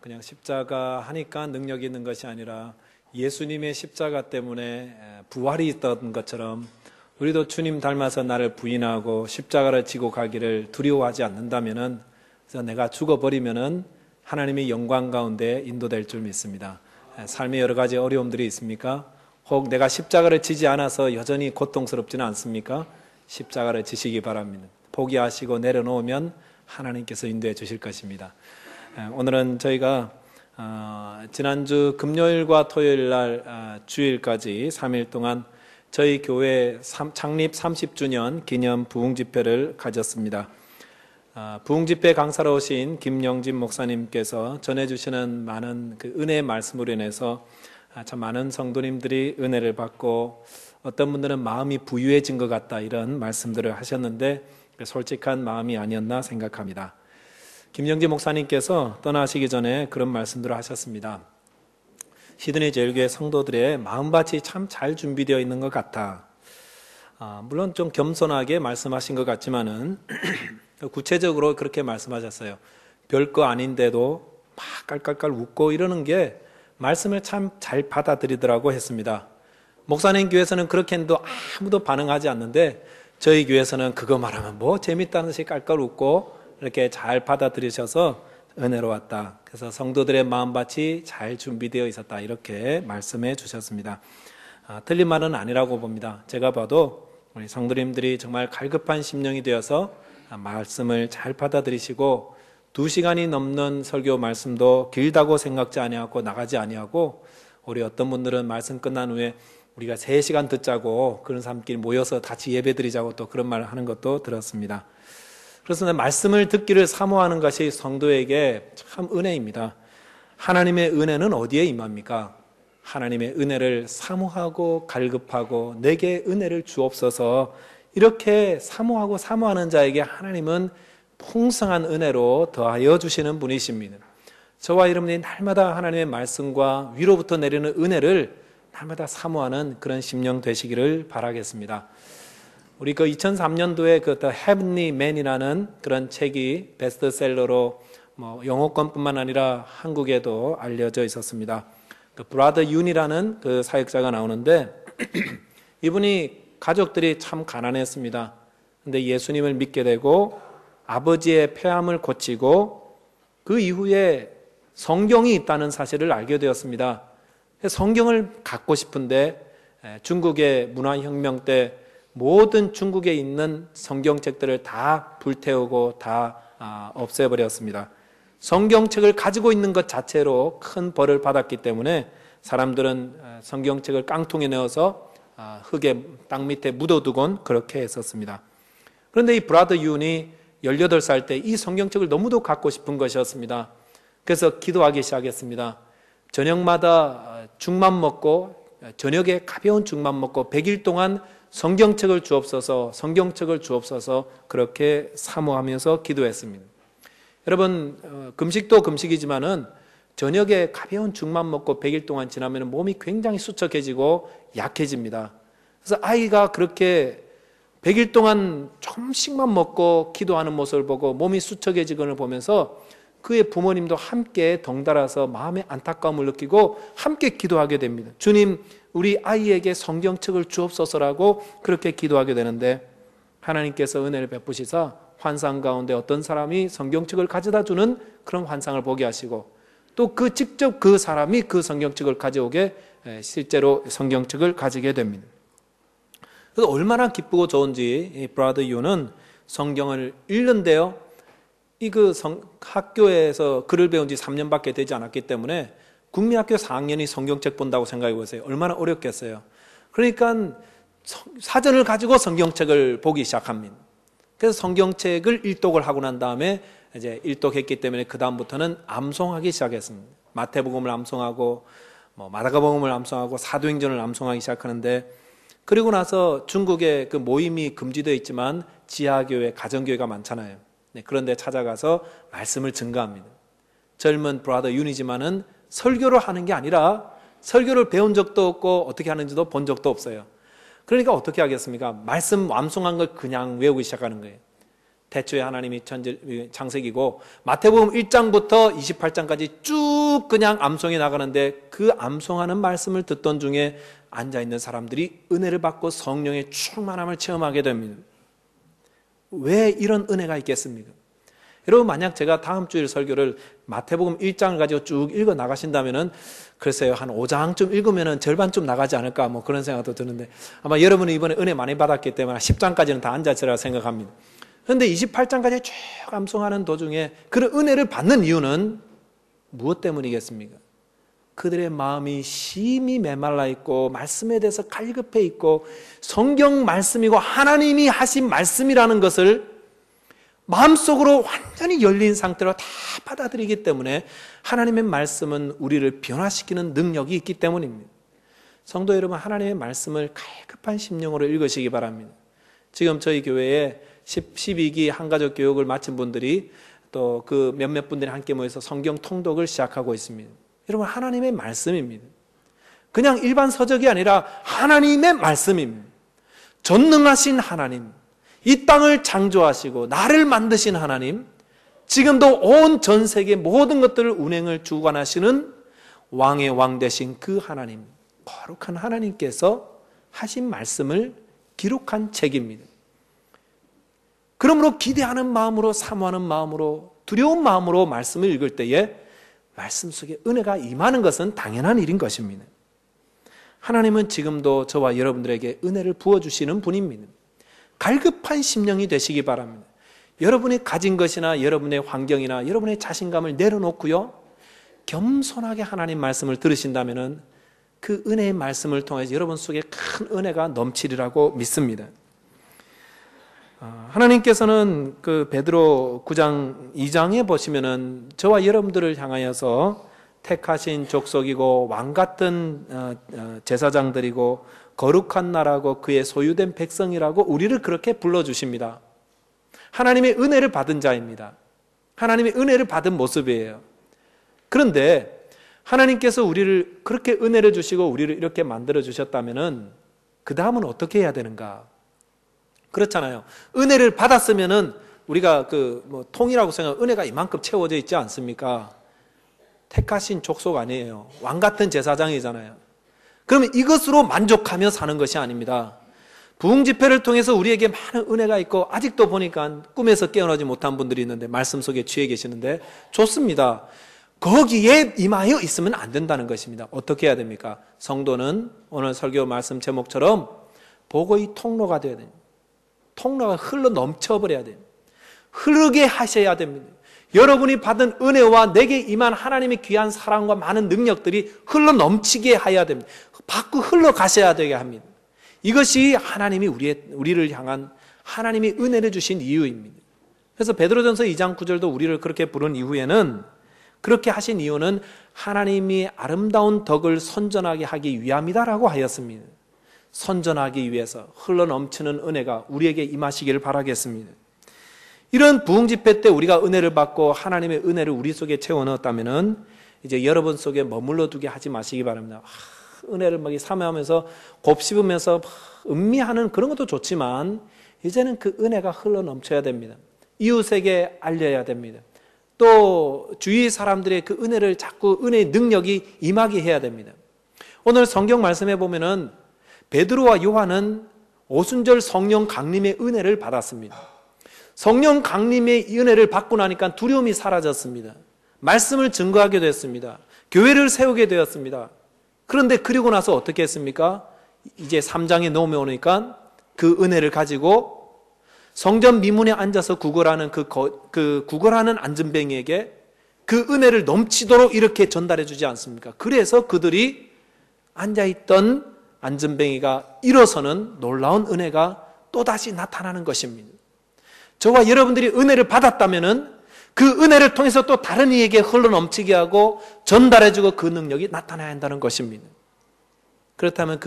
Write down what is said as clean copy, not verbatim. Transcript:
그냥 십자가 하니까 능력이 있는 것이 아니라 예수님의 십자가 때문에 부활이 있던 것처럼 우리도 주님 닮아서 나를 부인하고 십자가를 지고 가기를 두려워하지 않는다면은, 그래서 내가 죽어버리면은 하나님의 영광 가운데 인도될 줄 믿습니다. 삶에 여러 가지 어려움들이 있습니까? 혹 내가 십자가를 지지 않아서 여전히 고통스럽지는 않습니까? 십자가를 지시기 바랍니다. 포기하시고 내려놓으면 하나님께서 인도해 주실 것입니다. 오늘은 저희가 지난주 금요일과 토요일 날 주일까지 3일 동안 저희 교회 창립 30주년 기념 부흥집회를 가졌습니다. 부흥집회 강사로 오신 김영진 목사님께서 전해주시는 많은 그 은혜의 말씀으로 인해서 참 많은 성도님들이 은혜를 받고, 어떤 분들은 마음이 부유해진 것 같다 이런 말씀들을 하셨는데 솔직한 마음이 아니었나 생각합니다. 김영진 목사님께서 떠나시기 전에 그런 말씀들을 하셨습니다. 시드니 제일교회 성도들의 마음밭이 참 잘 준비되어 있는 것 같아. 물론 좀 겸손하게 말씀하신 것 같지만은 구체적으로 그렇게 말씀하셨어요. 별거 아닌데도 막 깔깔깔 웃고 이러는 게 말씀을 참 잘 받아들이더라고 했습니다. 목사님 교회에서는 그렇게 했는데 아무도 반응하지 않는데 저희 교회에서는 그거 말하면 뭐 재밌다는 듯이 깔깔 웃고 이렇게 잘 받아들이셔서 은혜로웠다. 그래서 성도들의 마음밭이 잘 준비되어 있었다. 이렇게 말씀해 주셨습니다. 틀린 말은 아니라고 봅니다. 제가 봐도 우리 성도님들이 정말 갈급한 심령이 되어서 말씀을 잘 받아들이시고 2시간이 넘는 설교 말씀도 길다고 생각지 아니하고 나가지 아니하고, 우리 어떤 분들은 말씀 끝난 후에 우리가 3시간 듣자고 그런 사람끼리 모여서 같이 예배드리자고 또 그런 말을 하는 것도 들었습니다. 그래서 말씀을 듣기를 사모하는 것이 성도에게 참 은혜입니다. 하나님의 은혜는 어디에 임합니까? 하나님의 은혜를 사모하고 갈급하고 내게 은혜를 주옵소서 이렇게 사모하고 사모하는 자에게 하나님은 풍성한 은혜로 더하여 주시는 분이십니다. 저와 여러분이 날마다 하나님의 말씀과 위로부터 내리는 은혜를 날마다 사모하는 그런 심령 되시기를 바라겠습니다. 우리 그 2003년도에 그 The Heavenly Man이라는 그런 책이 베스트셀러로 영어권뿐만 아니라 한국에도 알려져 있었습니다. 그 브라더 윤이라는 그 사역자가 나오는데 이분이 가족들이 참 가난했습니다. 근데 예수님을 믿게 되고 아버지의 폐암을 고치고 그 이후에 성경이 있다는 사실을 알게 되었습니다. 성경을 갖고 싶은데 중국의 문화혁명 때 모든 중국에 있는 성경책들을 다 불태우고 다 없애버렸습니다. 성경책을 가지고 있는 것 자체로 큰 벌을 받았기 때문에 사람들은 성경책을 깡통에 넣어서 흙에 땅 밑에 묻어두곤 그렇게 했었습니다. 그런데 이 브라더 윤이 18살 때 이 성경책을 너무도 갖고 싶은 것이었습니다. 그래서 기도하기 시작했습니다. 저녁마다 죽만 먹고, 저녁에 가벼운 죽만 먹고 100일 동안 성경책을 주옵소서, 성경책을 주옵소서 그렇게 사모하면서 기도했습니다. 여러분, 금식도 금식이지만은 저녁에 가벼운 죽만 먹고 100일 동안 지나면 몸이 굉장히 수척해지고 약해집니다. 그래서 아이가 그렇게 100일 동안 조금씩만 먹고 기도하는 모습을 보고 몸이 수척해지거나 보면서 그의 부모님도 함께 덩달아서 마음의 안타까움을 느끼고 함께 기도하게 됩니다. 주님, 우리 아이에게 성경책을 주옵소서라고 그렇게 기도하게 되는데 하나님께서 은혜를 베푸시사 환상 가운데 어떤 사람이 성경책을 가져다 주는 그런 환상을 보게 하시고 또 직접 그 사람이 그 성경책을 가져오게 실제로 성경책을 가지게 됩니다. 그래서 얼마나 기쁘고 좋은지 이 브라더 유는 성경을 읽는데요. 학교에서 글을 배운 지 3년밖에 되지 않았기 때문에 국민학교 4학년이 성경책 본다고 생각해 보세요. 얼마나 어렵겠어요. 그러니까 사전을 가지고 성경책을 보기 시작합니다. 그래서 성경책을 일독을 하고 난 다음에 이제 일독했기 때문에 그 다음부터는 암송하기 시작했습니다. 마태복음을 암송하고 마가복음을 암송하고 사도행전을 암송하기 시작하는데, 그리고 나서 중국에 그 모임이 금지되어 있지만 지하교회, 가정교회가 많잖아요. 그런데 찾아가서 말씀을 증거합니다. 젊은 브라더 윤이지만은 설교를 하는 게 아니라 설교를 배운 적도 없고 어떻게 하는지도 본 적도 없어요. 그러니까 어떻게 하겠습니까? 말씀 암송한 걸 그냥 외우기 시작하는 거예요. 태초에 하나님이 창세기고, 마태복음 1장부터 28장까지 쭉 그냥 암송해 나가는데, 그 암송하는 말씀을 듣던 중에 앉아있는 사람들이 은혜를 받고 성령의 충만함을 체험하게 됩니다. 왜 이런 은혜가 있겠습니까? 여러분, 만약 제가 다음 주일 설교를 마태복음 1장을 가지고 쭉 읽어 나가신다면은, 글쎄요, 한 5장쯤 읽으면은 절반쯤 나가지 않을까, 뭐 그런 생각도 드는데, 아마 여러분은 이번에 은혜 많이 받았기 때문에 10장까지는 다 앉아있으리라 생각합니다. 그런데 28장까지 쭉 암송하는 도중에 그런 은혜를 받는 이유는 무엇 때문이겠습니까? 그들의 마음이 심히 메말라 있고, 말씀에 대해서 갈급해 있고, 성경 말씀이고 하나님이 하신 말씀이라는 것을 마음속으로 완전히 열린 상태로 다 받아들이기 때문에, 하나님의 말씀은 우리를 변화시키는 능력이 있기 때문입니다. 성도 여러분, 하나님의 말씀을 갈급한 심령으로 읽으시기 바랍니다. 지금 저희 교회에 12기 한가족 교육을 마친 분들이 또 그 몇몇 분들이 함께 모여서 성경 통독을 시작하고 있습니다. 여러분, 하나님의 말씀입니다. 그냥 일반 서적이 아니라 하나님의 말씀입니다. 전능하신 하나님, 이 땅을 창조하시고 나를 만드신 하나님, 지금도 온 전 세계 모든 것들을 운행을 주관하시는 왕의 왕 되신 그 하나님, 거룩한 하나님께서 하신 말씀을 기록한 책입니다. 그러므로 기대하는 마음으로, 사모하는 마음으로, 두려운 마음으로 말씀을 읽을 때에 말씀 속에 은혜가 임하는 것은 당연한 일인 것입니다. 하나님은 지금도 저와 여러분들에게 은혜를 부어주시는 분입니다. 갈급한 심령이 되시기 바랍니다. 여러분이 가진 것이나 여러분의 환경이나 여러분의 자신감을 내려놓고요, 겸손하게 하나님 말씀을 들으신다면 그 은혜의 말씀을 통해서 여러분 속에 큰 은혜가 넘치리라고 믿습니다. 하나님께서는 그 베드로 9장 2장에 보시면은 저와 여러분들을 향하여서 택하신 족속이고 왕같은 제사장들이고 거룩한 나라고 그의 소유된 백성이라고 우리를 그렇게 불러주십니다. 하나님의 은혜를 받은 자입니다. 하나님의 은혜를 받은 모습이에요. 그런데 하나님께서 우리를 그렇게 은혜를 주시고 우리를 이렇게 만들어 주셨다면은 그 다음은 어떻게 해야 되는가? 그렇잖아요. 은혜를 받았으면은 우리가 통이라고 생각하면 은혜가 이만큼 채워져 있지 않습니까? 택하신 족속 아니에요. 왕 같은 제사장이잖아요. 그러면 이것으로 만족하며 사는 것이 아닙니다. 부흥 집회를 통해서 우리에게 많은 은혜가 있고, 아직도 보니까 꿈에서 깨어나지 못한 분들이 있는데 말씀 속에 취해 계시는데 좋습니다. 거기에 임하여 있으면 안 된다는 것입니다. 어떻게 해야 됩니까? 성도는 오늘 설교 말씀 제목처럼 복의 통로가 되어야 됩니다. 통로가 흘러 넘쳐버려야 됩니다. 흐르게 하셔야 됩니다. 여러분이 받은 은혜와 내게 임한 하나님의 귀한 사랑과 많은 능력들이 흘러 넘치게 해야 됩니다. 밖으로 흘러가셔야 되게 합니다. 이것이 하나님이 우리를 향한 하나님이 은혜를 주신 이유입니다. 그래서 베드로전서 2장 9절도 우리를 그렇게 부른 이후에는, 그렇게 하신 이유는 하나님이 아름다운 덕을 선전하게 하기 위함이다라고 하였습니다. 선전하기 위해서 흘러넘치는 은혜가 우리에게 임하시기를 바라겠습니다. 이런 부흥 집회 때 우리가 은혜를 받고 하나님의 은혜를 우리 속에 채워 넣었다면은 이제 여러분 속에 머물러 두게 하지 마시기 바랍니다. 은혜를 막 사모하면서 곱씹으면서 음미하는 그런 것도 좋지만, 이제는 그 은혜가 흘러넘쳐야 됩니다. 이웃에게 알려야 됩니다. 또 주위 사람들의 그 은혜를 자꾸 은혜의 능력이 임하게 해야 됩니다. 오늘 성경 말씀에 보면은 베드로와 요한은 오순절 성령 강림의 은혜를 받았습니다. 성령 강림의 은혜를 받고 나니까 두려움이 사라졌습니다. 말씀을 증거하게 됐습니다. 교회를 세우게 되었습니다. 그런데 그리고 나서 어떻게 했습니까? 이제 3장에 넘어오니까 그 은혜를 가지고 성전 미문에 앉아서 구걸하는 그 구걸하는 안전뱅이에게 그 은혜를 넘치도록 이렇게 전달해 주지 않습니까? 그래서 그들이 앉아있던 안전뱅이가 일어서는 놀라운 은혜가 또다시 나타나는 것입니다. 저와 여러분들이 은혜를 받았다면은 그 은혜를 통해서 또 다른 이에게 흘러넘치게 하고 전달해주고 그 능력이 나타나야 한다는 것입니다. 그렇다면 그